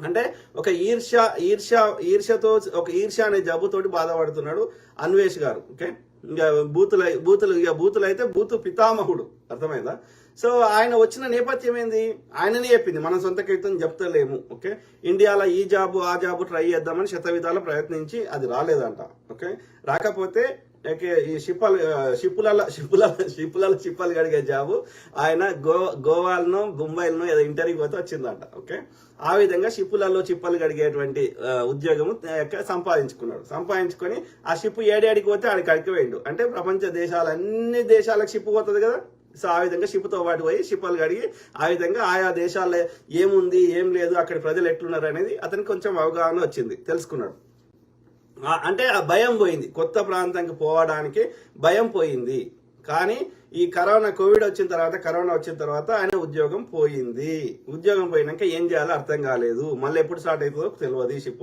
అంటే ఒక ఈర్ష్యతో ఒక ఈర్ష్య అనే జబ్బుతోటి బాధపడుతున్నాడు అన్వేష్ గారు. ఓకే, ఇంకా బూతులు అయితే బూతు పితామహుడు, అర్థమైందా? సో ఆయన వచ్చిన నేపథ్యం ఏంది, ఆయననే చెప్పింది, మన సొంత కీర్తన చెప్తలేము. ఓకే, ఇండియాలో ఈ జాబు ఆ జాబు ట్రై చేద్దామని శతవిధాల ప్రయత్నించి అది రాలేదంట. ఓకే, రాకపోతే ఈ షిప్పులలో గడిగే జాబు ఆయన గోవాలను ముంబైలను ఏదో ఇంటర్వ్యూ పోతే వచ్చిందంట. ఓకే, ఆ విధంగా షిప్పులలో చిప్పలు గడిగేటువంటి ఉద్యోగము సంపాదించుకొని ఆ షిప్ ఏడాడికి పోతే ఆడికి పోయిండు. అంటే ప్రపంచ అన్ని దేశాలకు షిప్ పోతుంది కదా. సో ఆ విధంగా షిప్తో పాటు పోయి షిప్పులు కడిగి ఆ విధంగా ఆయా దేశాల్లో ఏముంది ఏం లేదు అక్కడ ప్రజలు ఎట్లున్నారు అనేది అతనికి కొంచెం అవగాహన వచ్చింది, తెలుసుకున్నాడు. అంటే ఆ భయం పోయింది, కొత్త ప్రాంతానికి పోవడానికి భయం పోయింది. కానీ ఈ కోవిడ్ కరోనా వచ్చిన తర్వాత ఆయన ఉద్యోగం పోయింది. ఉద్యోగం పోయినాక ఏం చేయాలో అర్థం కాలేదు. మళ్ళీ ఎప్పుడు స్టార్ట్ అవుతుందో తెలియదు.